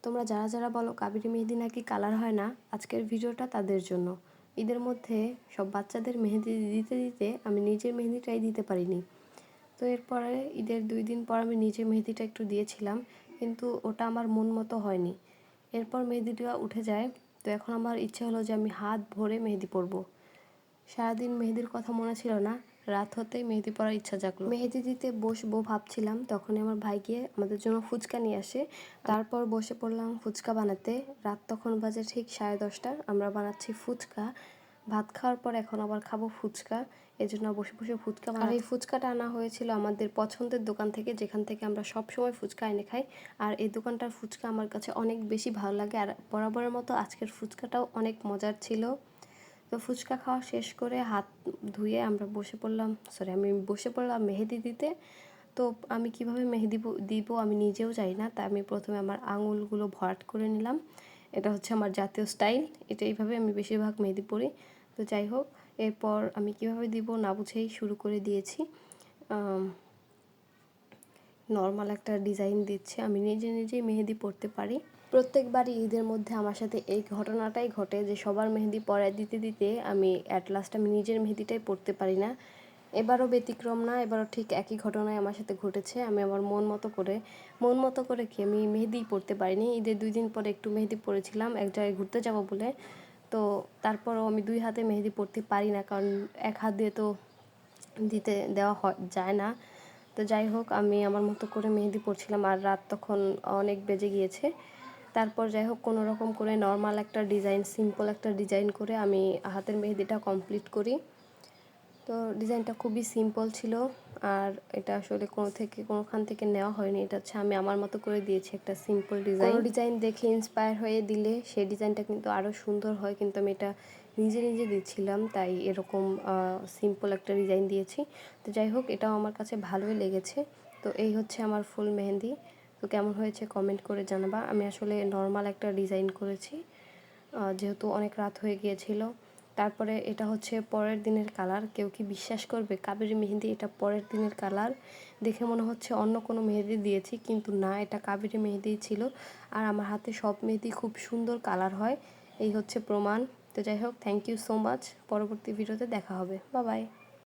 তোমরা যারা যারা বলো কাবেরী মেহেদি নাকি কালার হয় না, আজকের ভিডিওটা তাদের জন্য। ঈদের মধ্যে সব বাচ্চাদের মেহেদি দিতে দিতে আমি নিজের মেহেদিটাই দিতে পারিনি। তো এরপরে ঈদের 2 দিন পর আমি নিজে মেহেদিটা একটু দিয়েছিলাম, কিন্তু ওটা আমার মন মতো হয়নি। এরপর মেহেদিটা উঠে যায়। তো এখন আমার ইচ্ছে হলো যে আমি হাত ভরে মেহেদি পরবো। সারাদিন মেহেদির কথা মনে ছিল না, রাত হতেই মেহেদি পরার ইচ্ছা জাগলো। মেহেদি দিতে বসবো ভাবছিলাম, তখনই আমার ভাই গিয়ে আমাদের জন্য ফুচকা নিয়ে আসে। তারপর বসে পড়লাম ফুচকা বানাতে। রাত তখন বাজে ঠিক 10:30। আমরা বানাচ্ছি ফুচকা। ভাত খাওয়ার পর এখন আবার খাবো ফুচকা, এজন্য বসে বসে ফুচকা বানাচ্ছি। আর এই ফুচকাটা আনা হয়েছিল আমাদের পছন্দের দোকান থেকে, যেখান থেকে আমরা সব সময় ফুচকা এনে খাই। আর এই দোকানটার ফুচকা আমার কাছে অনেক বেশি ভালো লাগে, আর বরাবরের মতো আজকের ফুচকাটাও অনেক মজার ছিল। তো ফুচকা খাওয়া শেষ করে হাত ধুয়ে আমরা আমি বসে পড়লাম মেহেদি দিতে। তো আমি কিভাবে মেহেদি দিব আমি নিজেও জানি না, তাই আমি প্রথমে আমার আঙুলগুলো ভরাট করে নিলাম। এটা হচ্ছে আমার জাতীয় স্টাইল, এটা এইভাবে আমি বেশিরভাগ মেহেদি পরি। তো যাই হোক, এরপর আমি কিভাবে দিব না বুঝেই শুরু করে দিয়েছি। নর্মাল একটা ডিজাইন দিচ্ছে, আমি নিজে নিজেই মেহেদি পরতে পারি। প্রত্যেকবারই ঈদের মধ্যে আমার সাথে এই ঘটনাটাই ঘটে যে সবার মেহেদি পরায় দিতে দিতে আমি লাস্ট আমি নিজের মেহেদিটাই পরতে পারি না। এবারও ব্যতিক্রম না, এবারও ঠিক একই ঘটনাই আমার সাথে ঘটেছে। আমি আমার মন মতো করে কি আমি মেহেদিই পরতে পারিনি। ঈদের 2 দিন পরে একটু মেহেদি পরেছিলাম এক জায়গায় ঘুরতে যাব বলে। তো তারপরও আমি 2 হাতে মেহেদি পরতে পারি না, কারণ এক হাত দিয়ে তো দিতে দেওয়া যায় না। তো যাই হোক, আমি আমার মতো করে মেহেদি পরছিলাম, আর রাত তখন অনেক বেজে গিয়েছে। তারপর যাই হোক, কোনো রকম করে নর্মাল একটা ডিজাইন, সিম্পল একটা ডিজাইন করে আমি হাতের মেহেদিটা কমপ্লিট করি। তো ডিজাইনটা খুবই সিম্পল ছিল, আর এটা আসলে কোনোখান থেকে নেওয়া হয়নি। এটা হচ্ছে আমি আমার মতো করে দিয়েছি একটা সিম্পল ডিজাইন। কোনো ডিজাইন দেখে ইন্সপায়ার হয়ে দিলে সেই ডিজাইনটা কিন্তু আরও সুন্দর হয়, কিন্তু আমি এটা নিজে নিজে দিচ্ছিলাম, তাই এরকম সিম্পল একটা ডিজাইন দিয়েছি। তো যাই হোক, এটাও আমার কাছে ভালোই লেগেছে। তো এই হচ্ছে আমার ফুল মেহেদি। তো কেমন হয়েছে কমেন্ট করে জানাবা। আমি আসলে নর্মাল একটা ডিজাইন করেছি, যেহেতু অনেক রাত হয়ে গিয়েছিল। তারপরে এটা হচ্ছে পরের দিনের কালার। কেউ কি বিশ্বাস করবে কাবেরী মেহেদি এটা পরের দিনের কালার? দেখে মনে হচ্ছে অন্য কোনো মেহেদি দিয়েছি, কিন্তু না, এটা কাবেরী মেহেদিই ছিল। আর আমার হাতে সব মেহেদি খুব সুন্দর কালার হয়, এই হচ্ছে প্রমাণ। তো যাই হোক, থ্যাংক ইউ সো মাচ। পরবর্তী ভিডিওতে দেখা হবে। Bye bye.